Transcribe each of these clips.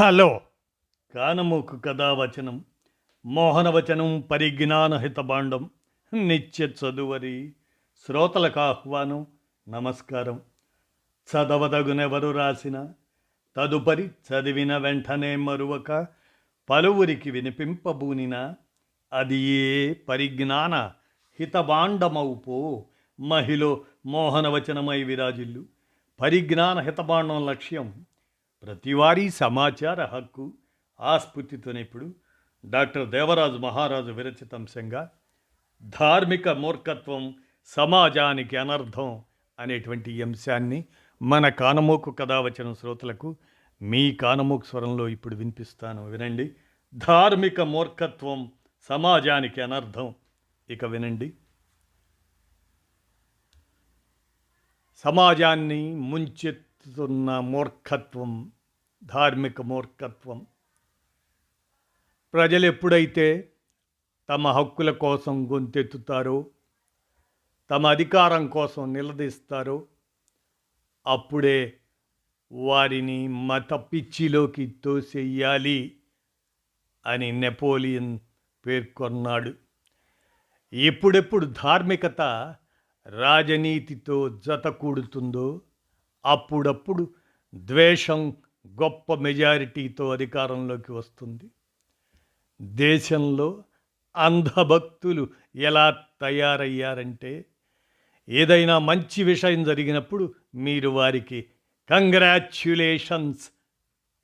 Hello కానమోకు కథావచనం మోహనవచనం పరిజ్ఞాన హితబాండం నిత్య చదువరి శ్రోతలకు ఆహ్వానం నమస్కారం. చదవదగునెవరు రాసిన తదుపరి చదివిన వెంటనే మరువక పలువురికి వినిపింపబూనిన అది ఏ పరిజ్ఞాన హితబాండమవుపో మహిళ మోహనవచనమై విరాజిల్లు. పరిజ్ఞాన హితబాండం లక్ష్యం ప్రతివారీ సమాచార హక్కు. ఆ స్ఫూర్తితోనే ఇప్పుడు డాక్టర్ దేవరాజు మహారాజు విరచితంశంగా ధార్మిక మూర్ఖత్వం సమాజానికి అనర్థం అనేటువంటి అంశాన్ని మన కానమోకు కథావచనం శ్రోతలకు మీ కానమోకు స్వరంలో ఇప్పుడు వినిపిస్తాను, వినండి. ధార్మిక మూర్ఖత్వం సమాజానికి అనర్థం. ఇక వినండి. సమాజాన్ని ముంచెత్తుతున్న మూర్ఖత్వం ధార్మిక మూర్ఖత్వం. ప్రజలు ఎప్పుడైతే తమ హక్కుల కోసం గొంతెత్తుతారో, తమ అధికారం కోసం నిలదీస్తారో, అప్పుడే వారిని మత పిచ్చిలోకి తోసేయాలి అని నెపోలియన్ పేర్కొన్నాడు. ఎప్పుడెప్పుడు ధార్మికత రాజనీతితో జతకూడుతుందో అప్పుడప్పుడు ద్వేషం గొప్ప మెజారిటీతో అధికారంలోకి వస్తుంది. దేశంలో అంధభక్తులు ఎలా తయారయ్యారంటే, ఏదైనా మంచి విషయం జరిగినప్పుడు మీరు వారికి కంగ్రాచ్యులేషన్స్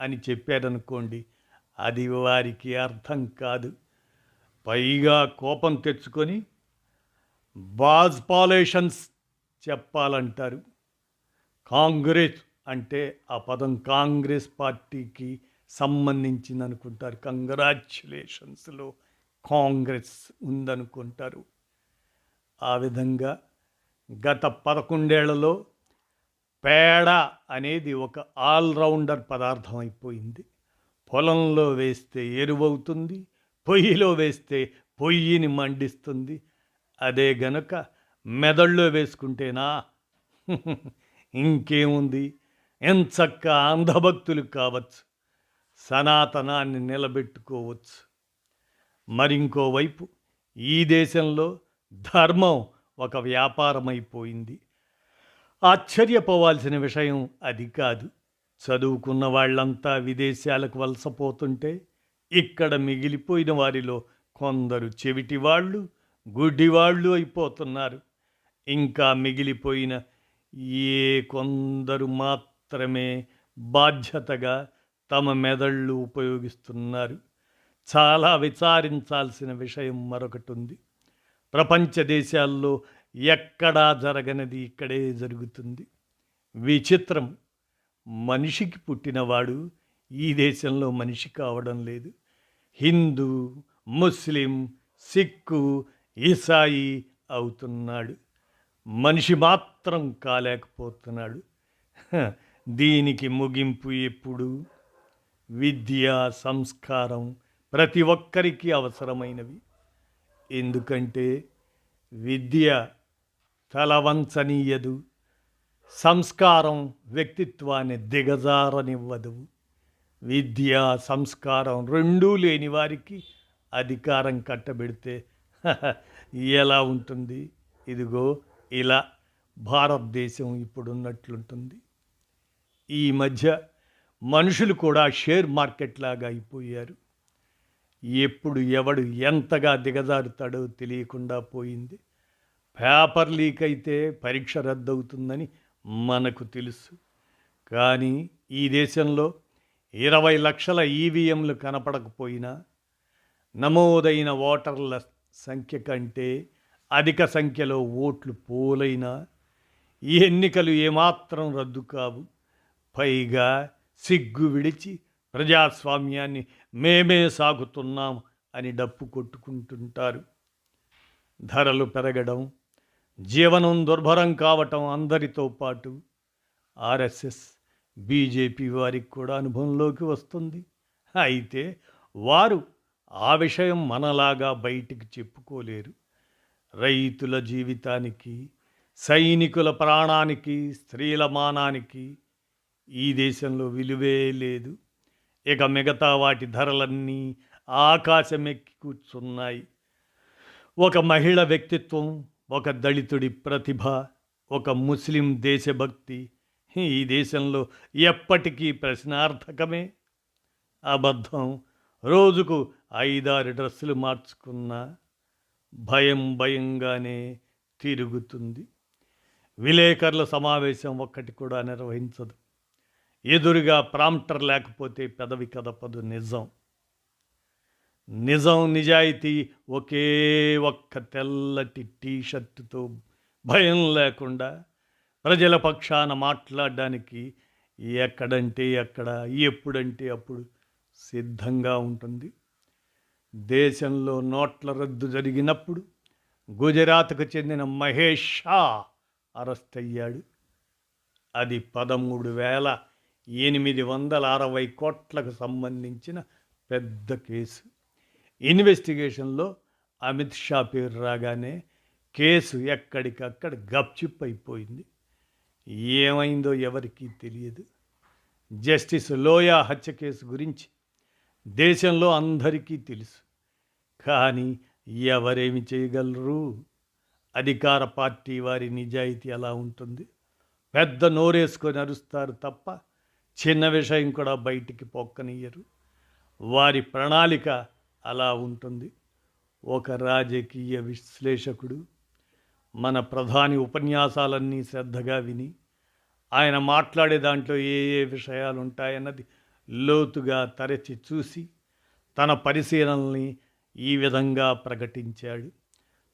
అని చెప్పారనుకోండి, అది వారికి అర్థం కాదు. పైగా కోపం తెచ్చుకొని బాజ్ పాలేషన్స్ చెప్పాలంటారు. కాంగ్రెస్ అంటే ఆ పదం కాంగ్రెస్ పార్టీకి సంబంధించింది అనుకుంటారు. కంగ్రాచ్యులేషన్స్లో కాంగ్రెస్ ఉందనుకుంటారు. ఆ విధంగా గత 11 ఏళ్లలో పేడ అనేది ఒక ఆల్రౌండర్ పదార్థం అయిపోయింది. పొలంలో వేస్తే ఎరువవుతుంది, పొయ్యిలో వేస్తే పొయ్యిని మండిస్తుంది. అదే గనుక మెదడులో వేసుకుంటేనా ఇంకేముంది, ఎంచక్క అంధభక్తులు కావచ్చు, సనాతనాన్ని నిలబెట్టుకోవచ్చు. మరింకోవైపు ఈ దేశంలో ధర్మం ఒక వ్యాపారమైపోయింది. ఆశ్చర్యపోవాల్సిన విషయం అది కాదు. చదువుకున్న వాళ్ళంతా విదేశాలకు వలసపోతుంటే ఇక్కడ మిగిలిపోయిన వారిలో కొందరు చెవిటివాళ్ళు, గుడ్డివాళ్ళు అయిపోతున్నారు. ఇంకా మిగిలిపోయిన కొందరు మాత్రమే బాధ్యతగా తమ మెదళ్ళు ఉపయోగిస్తున్నారు. చాలా విచారించాల్సిన విషయం మరొకటి ఉంది. ప్రపంచ దేశాల్లో ఎక్కడా జరగనిది ఇక్కడే జరుగుతుంది. విచిత్రం, మనిషికి పుట్టినవాడు ఈ దేశంలో మనిషి కావడం లేదు. హిందూ, ముస్లిం, సిక్కు, ఈసాయి అవుతున్నాడు. మనిషి మాత్రం కాలేకపోతున్నాడు. దీనికి ముగింపు ఎప్పుడు? విద్య, సంస్కారం ప్రతి ఒక్కరికి అవసరమైనవి. ఎందుకంటే విద్య తలవంచనీయదు, సంస్కారం వ్యక్తిత్వాన్ని దిగజారనివ్వదు. విద్య, సంస్కారం రెండూ లేని వారికి అధికారం కట్టబెడితే ఎలా ఉంటుంది? ఇదిగో ఇలా భారతదేశం ఇప్పుడున్నట్లుంటుంది. ఈ మధ్య మనుషులు కూడా షేర్ మార్కెట్ లాగా అయిపోయారు. ఎప్పుడు ఎవడు ఎంతగా దిగజారుతాడో తెలియకుండా పోయింది. పేపర్ లీక్ అయితే పరీక్ష రద్దవుతుందని మనకు తెలుసు. కానీ ఈ దేశంలో 20 లక్షల ఈవీఎంలు కనపడకపోయినా, నమోదైన ఓటర్ల సంఖ్య కంటే అధిక సంఖ్యలో ఓట్లు పోలైనా ఈ ఎన్నికలు ఏమాత్రం రద్దు కావు. పైగా సిగ్గు విడిచి ప్రజాస్వామ్యాన్ని మేమే సాగుతున్నాం అని డప్పు కొట్టుకుంటుంటారు. ధరలు పెరగడం, జీవనం దుర్భరం కావటం అందరితో పాటు ఆర్ఎస్ఎస్, బీజేపీ వారికి కూడా అనుభవంలోకి వస్తుంది. అయితే వారు ఆ విషయం మనలాగా బయటికి చెప్పుకోలేరు. రైతుల జీవితానికి, సైనికుల ప్రాణానికి, స్త్రీల మానానికి ఈ దేశంలో విలువే లేదు. ఇక మిగతా వాటి ధరలన్నీ ఆకాశమెక్కి కూర్చున్నాయి. ఒక మహిళ వ్యక్తిత్వం, ఒక దళితుడి ప్రతిభ, ఒక ముస్లిం దేశభక్తి ఈ దేశంలో ఎప్పటికీ ప్రశ్నార్థకమే. అబద్ధం రోజుకు 5-6 డ్రెస్సులు మార్చుకున్నా భయంగానే తిరుగుతుంది. విలేకరుల సమావేశం ఒక్కటి కూడా నిర్వహించదు. ఎదురుగా ప్రాంప్టర్ లేకపోతే పెదవి కదపదు. నిజం నిజాయితీ ఒకే ఒక్క తెల్లటి టీషర్టుతో భయం లేకుండా ప్రజల పక్షాన మాట్లాడడానికి ఎక్కడంటే అక్కడ, ఎప్పుడంటే అప్పుడు సిద్ధంగా ఉంటుంది. దేశంలో నోట్ల రద్దు జరిగినప్పుడు గుజరాత్కు చెందిన మహేష్ షా అరెస్ట్ అయ్యాడు. అది 13,860 కోట్లకు సంబంధించిన పెద్ద కేసు. ఇన్వెస్టిగేషన్లో అమిత్ షా పేరు రాగానే కేసు ఎక్కడికక్కడ గప్చిప్ అయిపోయింది. ఏమైందో ఎవరికీ తెలియదు. జస్టిస్ లోయా హత్య కేసు గురించి దేశంలో అందరికీ తెలుసు. కానీ ఎవరేమి చేయగలరు? అధికార పార్టీ వారి నిజాయితీ అలా ఉంటుంది. పెద్ద నోరేసుకొని అరుస్తారు తప్ప చిన్న విషయం కూడా బయటికి పొక్కనియ్యరు. వారి ప్రణాళిక అలా ఉంటుంది. ఒక రాజకీయ విశ్లేషకుడు మన ప్రధాని ఉపన్యాసాలన్నీ శ్రద్ధగా విని ఆయన మాట్లాడే దాంట్లో ఏ ఏ విషయాలు ఉంటాయన్నది లోతుగా తరచి చూసి తన పరిశీలనల్ని ఈ విధంగా ప్రకటించాడు.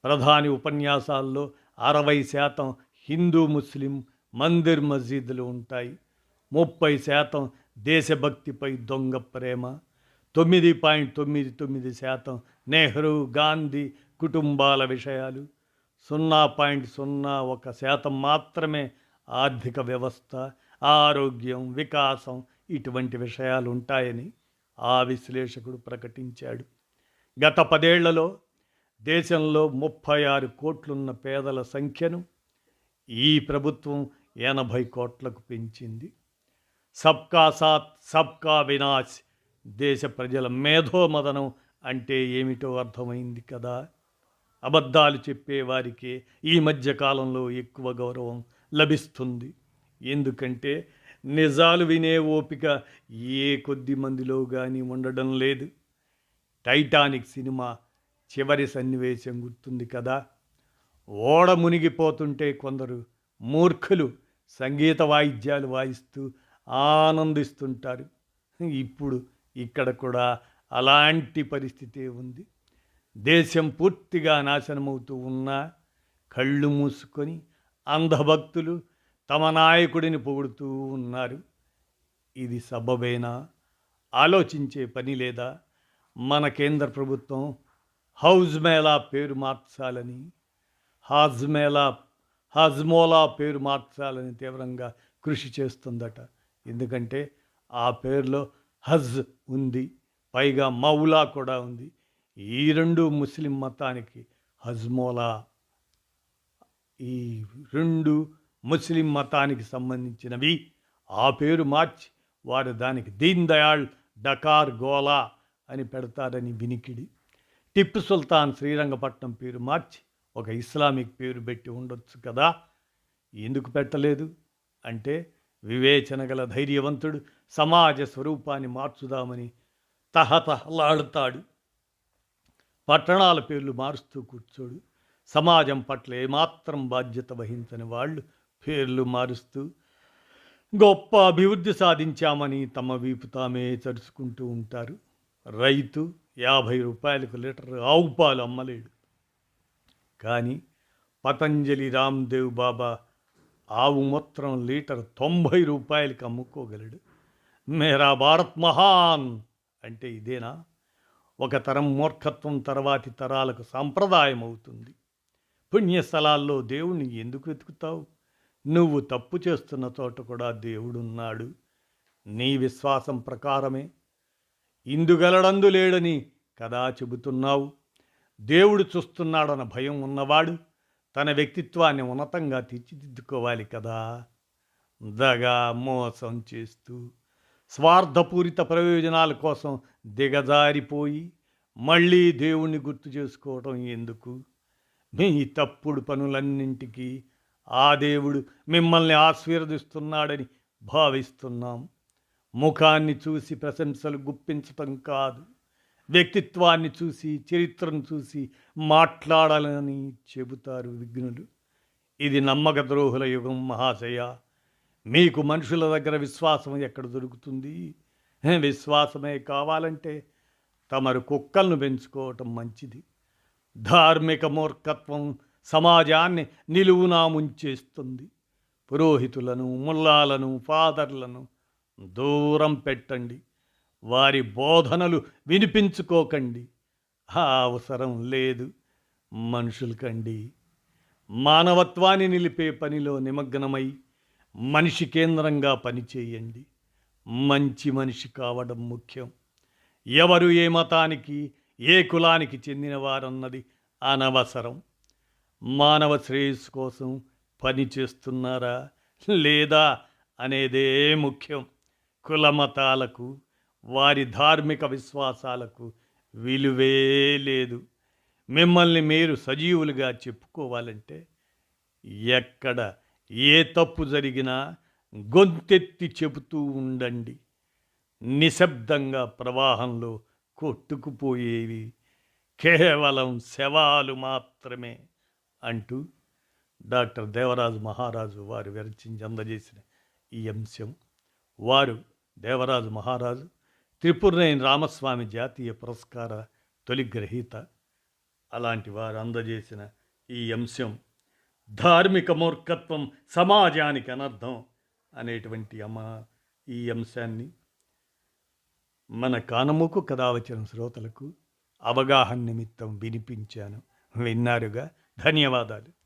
ప్రధాని ఉపన్యాసాల్లో 60% హిందూ ముస్లిం మందిర్ మసీదులు ఉంటాయి. 30% దేశభక్తిపై దొంగ ప్రేమ, 9.99% నెహ్రూ గాంధీ కుటుంబాల విషయాలు, 0.01% మాత్రమే ఆర్థిక వ్యవస్థ, ఆరోగ్యం, వికాసం ఇటువంటి విషయాలు ఉంటాయని ఆ విశ్లేషకుడు ప్రకటించాడు. గత 10 ఏళ్లలో దేశంలో 36 కోట్లున్న పేదల సంఖ్యను ఈ ప్రభుత్వం 80 కోట్లకు పెంచింది. సబ్కా సాత్ సబ్కా వినాశ్, దేశ ప్రజల మేధోమదనం అంటే ఏమిటో అర్థమైంది కదా. అబద్ధాలు చెప్పేవారికి ఈ మధ్య కాలంలో ఎక్కువ గౌరవం లభిస్తుంది. ఎందుకంటే నిజాలు వినే ఓపిక ఏ కొద్ది మందిలో కానీ ఉండడం లేదు. టైటానిక్ సినిమా చివరి సన్నివేశం గుర్తుంది కదా. ఓడ మునిగిపోతుంటే కొందరు మూర్ఖులు సంగీత వాయిద్యాలు వాయిస్తూ ఆనందిస్తుంటారు. ఇప్పుడు ఇక్కడ కూడా అలాంటి పరిస్థితే ఉంది. దేశం పూర్తిగా నాశనమవుతూ ఉన్నా కళ్ళు మూసుకొని అంధభక్తులు తమ నాయకుడిని పొగుడుతూ ఉన్నారు. ఇది సబబేనా? ఆలోచించే పని లేదా? మన కేంద్ర ప్రభుత్వం హౌజ్ మేళా పేరు మార్చాలని, హజ్మోలా పేరు మార్చాలని తీవ్రంగా కృషి చేస్తుందట. ఎందుకంటే ఆ పేరులో హజ్ ఉంది, పైగా మౌలా కూడా ఉంది. ఈ రెండు ముస్లిం మతానికి హజ్మోలా. ఈ రెండు ముస్లిం మతానికి సంబంధించినవి. ఆ పేరు మార్చి వారు దానికి దీన్ దయాళ్ డకార్ గోలా అని పెడతారని వినికిడి. టిప్పు సుల్తాన్ శ్రీరంగపట్నం పేరు మార్చి ఒక ఇస్లామిక్ పేరు పెట్టి ఉండొచ్చు కదా. ఎందుకు పెట్టలేదు అంటే వివేచన గల ధైర్యవంతుడు సమాజ స్వరూపాన్ని మార్చుదామని తహతహలాడుతాడు. పట్టణాల పేర్లు మారుస్తూ కూర్చోడు. సమాజం పట్ల ఏమాత్రం బాధ్యత వహించని వాళ్ళు పేర్లు మారుస్తూ గొప్ప అభివృద్ధి సాధించామని తమ వీపు తామే చరుచుకుంటూ ఉంటారు. రైతు 50 రూపాయలకు లీటర్ ఆవు పాలు అమ్మలేడు. కానీ పతంజలి రామ్దేవ్ బాబా ఆవు మూత్రం లీటర్ 90 రూపాయలకి అమ్ముకోగలడు. మేరా భారత్ మహాన్ అంటే ఇదేనా? ఒక తరం మూర్ఖత్వం తర్వాతి తరాలకు సాంప్రదాయం అవుతుంది. పుణ్యస్థలాల్లో దేవుణ్ణి ఎందుకు వెతుకుతావు? నువ్వు తప్పు చేస్తున్న చోట కూడా దేవుడున్నాడు. నీ విశ్వాసం ప్రకారమే ఇందుగలడందు లేడని కదా చెబుతున్నావు. దేవుడు చూస్తున్నాడన్న భయం ఉన్నవాడు తన వ్యక్తిత్వాన్ని ఉన్నతంగా తీర్చిదిద్దుకోవాలి కదా. దగా మోసం చేస్తూ స్వార్థపూరిత ప్రయోజనాల కోసం దిగజారిపోయి మళ్ళీ దేవుణ్ణి గుర్తు చేసుకోవటం ఎందుకు? మీ తప్పుడు పనులన్నింటికీ ఆ దేవుడు మిమ్మల్ని ఆశీర్వదిస్తున్నాడని భావిస్తున్నాం. ముఖాన్ని చూసి ప్రశంసలు గుప్పించటం కాదు, వ్యక్తిత్వాన్ని చూసి చరిత్రను చూసి మాట్లాడాలని చెబుతారు విఘ్నులు. ఇది నమ్మక ద్రోహుల యుగం మహాశయ. మీకు మనుషుల దగ్గర విశ్వాసం ఎక్కడ దొరుకుతుంది? విశ్వాసమే కావాలంటే తమరు కుక్కలను పెంచుకోవటం మంచిది. ధార్మిక మూర్ఖత్వం సమాజాన్ని నిలువునా ముంచేస్తుంది. పురోహితులను, ముల్లాలను, ఫాదర్లను దూరం పెట్టండి. వారి బోధనలు వినిపించుకోకండి. ఆ అవసరం లేదు. మనుషులకండి. మానవత్వాన్ని నిలిపే పనిలో నిమగ్నమై మనిషి కేంద్రంగా పనిచేయండి. మంచి మనిషి కావడం ముఖ్యం. ఎవరు ఏ మతానికి, ఏ కులానికి చెందినవారన్నది అనవసరం. మానవ శ్రేయస్సు కోసం పని చేస్తున్నారా లేదా అనేదే ముఖ్యం. కుల మతాలకు, వారి ధార్మిక విశ్వాసాలకు విలువే లేదు. మిమ్మల్ని మీరు సజీవులుగా చెప్పుకోవాలంటే ఎక్కడ ఏ తప్పు జరిగినా గొంతెత్తి చెబుతూ ఉండండి. నిశ్శబ్దంగా ప్రవాహంలో కొట్టుకుపోయేవి కేవలం శవాలు మాత్రమే అంటూ డాక్టర్ దేవరాజు మహారాజు వారు విరచించి అందజేసిన ఈ అంశం. వారు దేవరాజు మహారాజు త్రిపురనేని రామస్వామి జాతీయ పురస్కార తొలి గ్రహీత. అలాంటి వారు అందజేసిన ఈ అంశం ధార్మిక మూర్ఖత్వం సమాజానికి అనర్థం అనేటువంటి ఈ అంశాన్ని మన కానమూకు కథావచన శ్రోతలకు అవగాహన నిమిత్తం వినిపించాను. విన్నారుగా. ధన్యవాదాలు.